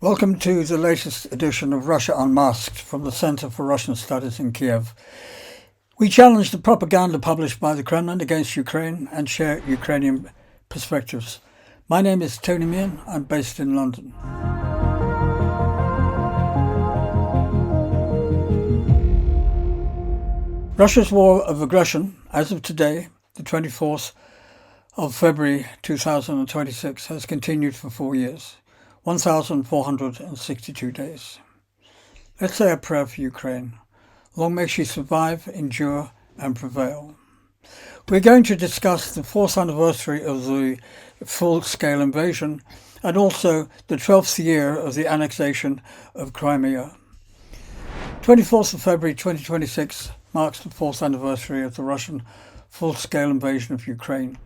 Welcome to the latest edition of Russia Unmasked from the Center for Russian Studies in Kyiv. We challenge the propaganda published by the Kremlin against Ukraine and share Ukrainian perspectives. My name is Tony Meehan. I'm based in London. Russia's war of aggression, as of today, the 24th of February 2026, has continued for 4 years. 1,462 days. Let's say a prayer for Ukraine. Long may she survive, endure and prevail. We're going to discuss the 4th anniversary of the full-scale invasion and also the 12th year of the annexation of Crimea. 24th of February 2026 marks the 4th anniversary of the Russian full-scale invasion of Ukraine.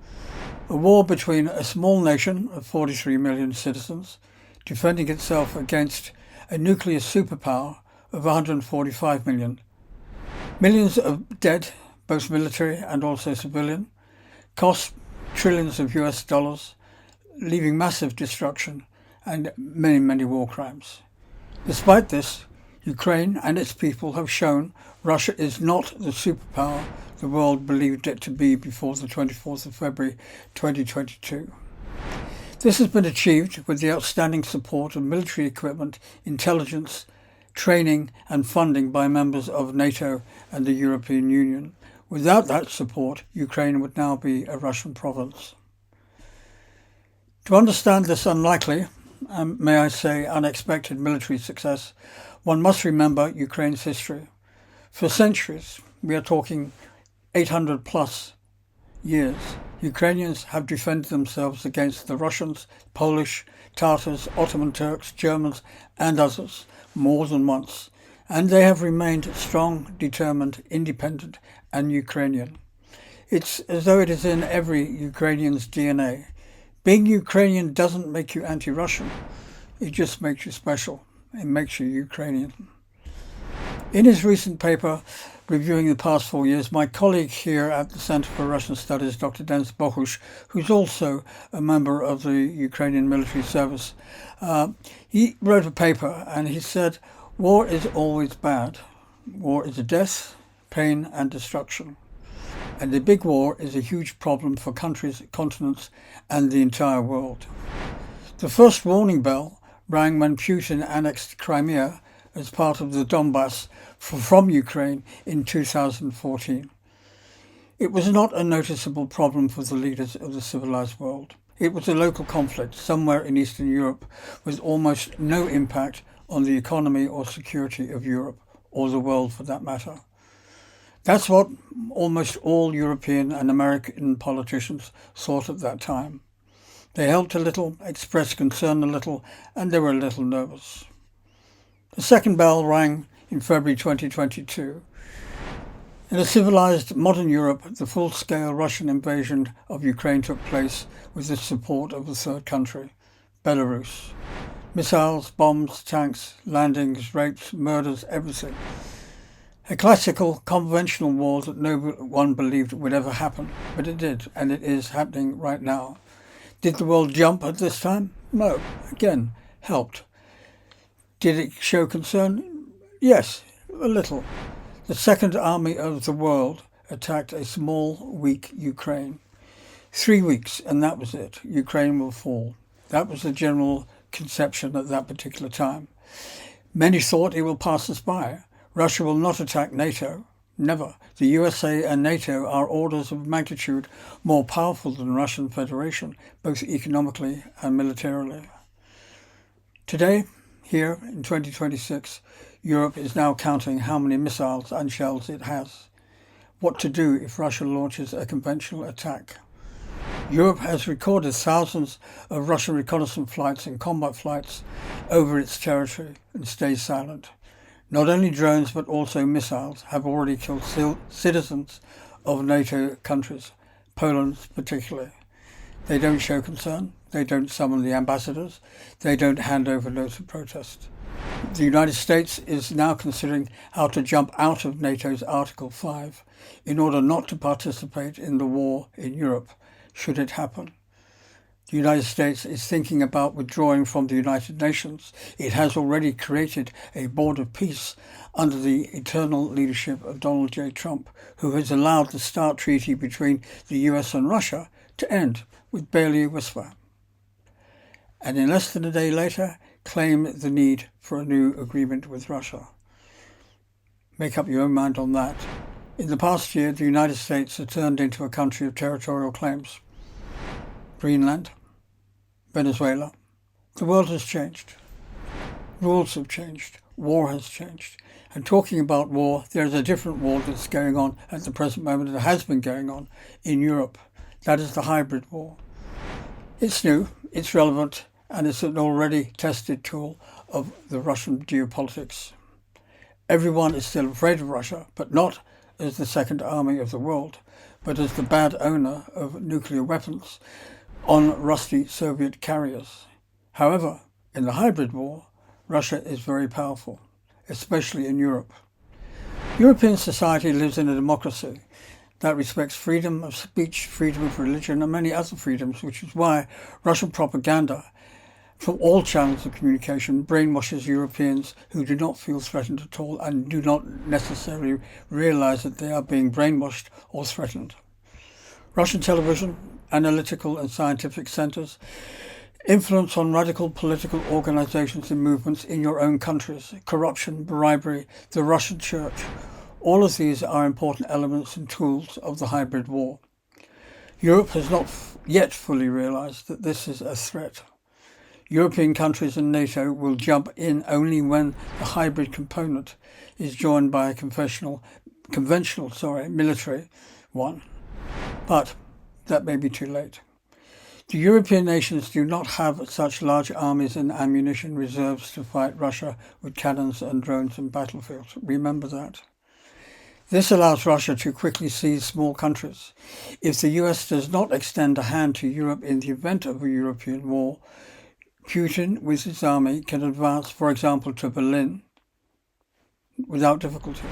A war between a small nation of 43 million citizens defending itself against a nuclear superpower of 145 million. Millions of dead, both military and also civilian, cost trillions of US dollars, leaving massive destruction and many, many war crimes. Despite this, Ukraine and its people have shown Russia is not the superpower the world believed it to be before the 24th of February 2022. This has been achieved with the outstanding support of military equipment, intelligence, training and funding by members of NATO and the European Union. Without that support, Ukraine would now be a Russian province. To understand this unlikely, and may I say unexpected military success, one must remember Ukraine's history. For centuries, we are talking 800 plus years, Ukrainians have defended themselves against the Russians, Polish, Tatars, Ottoman Turks, Germans and others more than once, and they have remained strong, determined, independent and Ukrainian. It's as though it is in every Ukrainian's DNA. Being Ukrainian doesn't make you anti-Russian, it just makes you special. It makes you Ukrainian. In his recent paper reviewing the past 4 years, my colleague here at the Center for Russian Studies, Dr. Denis Bohush, who's also a member of the Ukrainian military service, he wrote a paper and he said, war is always bad. War is death, pain and destruction. And the big war is a huge problem for countries, continents and the entire world. The first warning bell rang when Putin annexed Crimea as part of the Donbass from Ukraine in 2014. It was not a noticeable problem for the leaders of the civilized world. It was a local conflict somewhere in Eastern Europe with almost no impact on the economy or security of Europe, or the world for that matter. That's what almost all European and American politicians thought at that time. They helped a little, expressed concern a little, and they were a little nervous. The second bell rang in February 2022. In a civilized modern Europe, the full-scale Russian invasion of Ukraine took place with the support of a third country, Belarus. Missiles, bombs, tanks, landings, rapes, murders, everything. A classical, conventional war that no one believed would ever happen, but it did, and it is happening right now. Did the world jump at this time? No. Again, helped. Did it show concern? Yes, a little. The Second Army of the world attacked a small, weak Ukraine. 3 weeks, and that was it. Ukraine will fall. That was the general conception at that particular time. Many thought it will pass us by. Russia will not attack NATO. Never. The USA and NATO are orders of magnitude more powerful than the Russian Federation, both economically and militarily. Today, here in 2026, Europe is now counting how many missiles and shells it has. What to do if Russia launches a conventional attack? Europe has recorded thousands of Russian reconnaissance flights and combat flights over its territory and stays silent. Not only drones but also missiles have already killed citizens of NATO countries, Poland particularly. They don't show concern, they don't summon the ambassadors, they don't hand over notes of protest. The United States is now considering how to jump out of NATO's Article 5 in order not to participate in the war in Europe, should it happen. The United States is thinking about withdrawing from the United Nations. It has already created a board of peace under the eternal leadership of Donald J. Trump, who has allowed the START treaty between the US and Russia to end with barely a whisper. And in less than a day later, claim the need for a new agreement with Russia. Make up your own mind on that. In the past year, the United States has turned into a country of territorial claims. Greenland, Venezuela. The world has changed. Rules have changed. War has changed. And talking about war, there is a different war that's going on at the present moment that has been going on in Europe. That is the hybrid war. It's new, it's relevant, and it's an already tested tool of the Russian geopolitics. Everyone is still afraid of Russia, but not as the second army of the world, but as the bad owner of nuclear weapons on rusty Soviet carriers. However, in the hybrid war, Russia is very powerful, especially in Europe. European society lives in a democracy that respects freedom of speech, freedom of religion, and many other freedoms, which is why Russian propaganda from all channels of communication brainwashes Europeans who do not feel threatened at all and do not necessarily realize that they are being brainwashed or threatened. Russian television, analytical and scientific centers, influence on radical political organizations and movements in your own countries, corruption, bribery, the Russian church. All of these are important elements and tools of the hybrid war. Europe has not yet fully realized that this is a threat. European countries and NATO will jump in only when the hybrid component is joined by a conventional military one. But that may be too late. The European nations do not have such large armies and ammunition reserves to fight Russia with cannons and drones and battlefields. Remember that. This allows Russia to quickly seize small countries. If the US does not extend a hand to Europe in the event of a European war, Putin, with his army, can advance, for example, to Berlin without difficulty.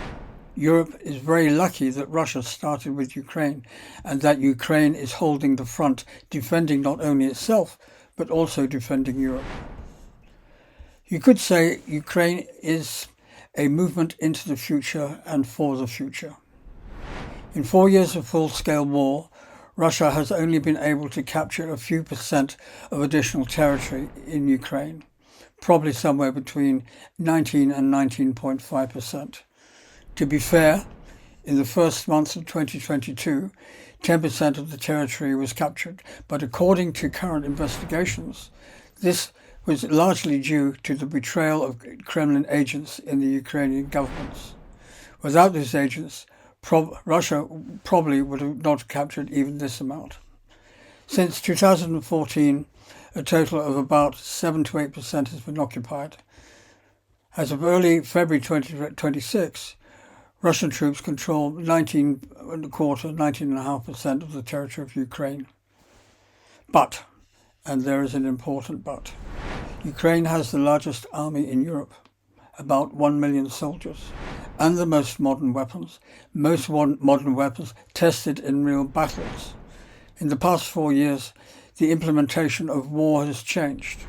Europe is very lucky that Russia started with Ukraine and that Ukraine is holding the front, defending not only itself, but also defending Europe. You could say Ukraine is a movement into the future and for the future. In 4 years of full-scale war, Russia has only been able to capture a few % of additional territory in Ukraine, probably somewhere between 19 and 19.5%. To be fair, in the first months of 2022, 10% of the territory was captured, but according to current investigations, this was largely due to the betrayal of Kremlin agents in the Ukrainian governments. Without these agents, Russia probably would have not captured even this amount. Since 2014, a total of about 7 to 8% has been occupied. As of early February 2026, Russian troops control 19.5% of the territory of Ukraine. But, and there is an important but, Ukraine has the largest army in Europe, about 1 million soldiers, and the most modern weapons tested in real battles. In the past 4 years, the implementation of war has changed.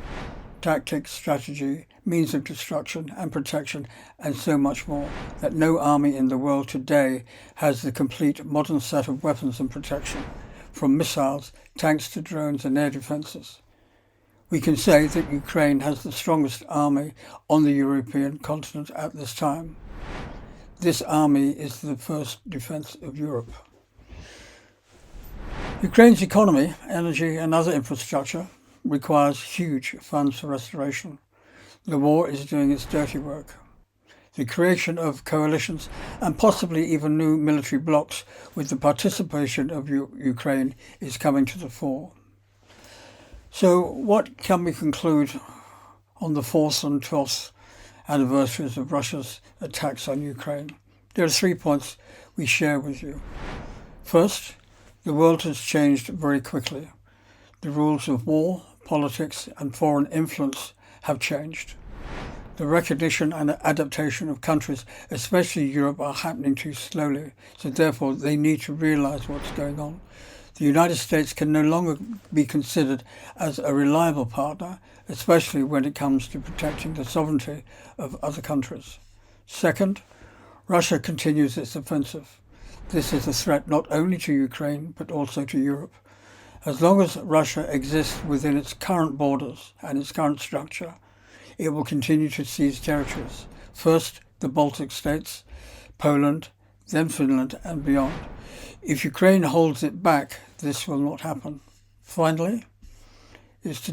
Tactics, strategy, means of destruction and protection, and so much more, that no army in the world today has the complete modern set of weapons and protection, from missiles, tanks to drones and air defences. We can say that Ukraine has the strongest army on the European continent at this time. This army is the first defense of Europe. Ukraine's economy, energy and other infrastructure requires huge funds for restoration. The war is doing its dirty work. The creation of coalitions and possibly even new military blocs with the participation of Ukraine is coming to the fore. So what can we conclude on the 4th and 12th anniversaries of Russia's attacks on Ukraine? There are 3 points we share with you. First, the world has changed very quickly. The rules of war, politics and foreign influence have changed. The recognition and adaptation of countries, especially Europe, are happening too slowly, so therefore they need to realize what's going on. The United States can no longer be considered as a reliable partner, especially when it comes to protecting the sovereignty of other countries. Second, Russia continues its offensive. This is a threat not only to Ukraine, but also to Europe. As long as Russia exists within its current borders and its current structure, it will continue to seize territories. First, the Baltic states, Poland, then Finland and beyond. If Ukraine holds it back, this will not happen. Finally, it's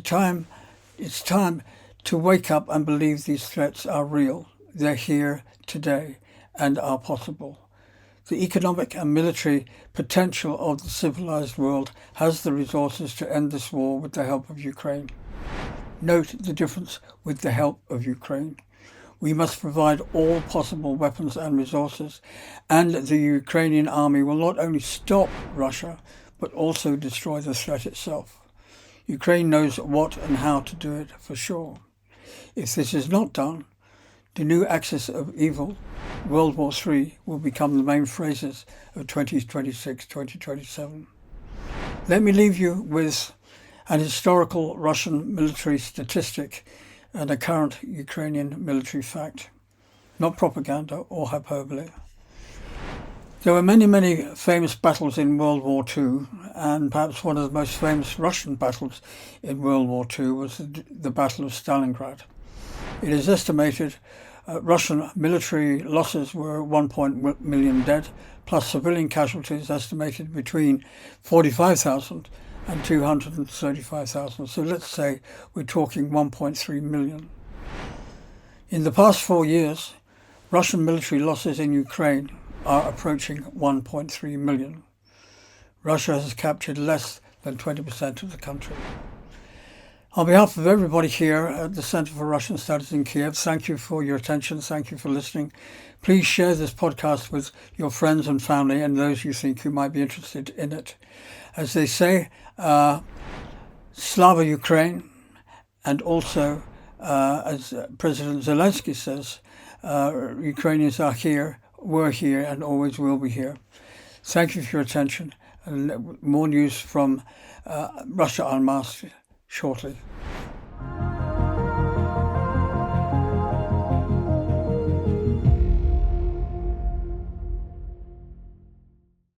time to wake up and believe these threats are real. They're here today and are possible. The economic and military potential of the civilized world has the resources to end this war with the help of Ukraine. Note the difference with the help of Ukraine. We must provide all possible weapons and resources, and the Ukrainian army will not only stop Russia, but also destroy the threat itself. Ukraine knows what and how to do it for sure. If this is not done, the new axis of evil, World War III, will become the main phrases of 2026-2027. Let me leave you with an historical Russian military statistic and a current Ukrainian military fact, not propaganda or hyperbole. There were many famous battles in World War II, and perhaps one of the most famous Russian battles in World War II was the Battle of Stalingrad. It is estimated Russian military losses were 1 million dead, plus civilian casualties estimated between 45,000 and 235,000. So let's say we're talking 1.3 million. In the past 4 years, Russian military losses in Ukraine are approaching 1.3 million. Russia has captured less than 20% of the country. On behalf of everybody here at the Center for Russian Studies in Kyiv, thank you for your attention. Thank you for listening. Please share this podcast with your friends and family and those you think who might be interested in it. As they say, Slava Ukraine, and also, as President Zelensky says, Ukrainians are here, were here, and always will be here. Thank you for your attention, and more news from Russia Unmasked shortly.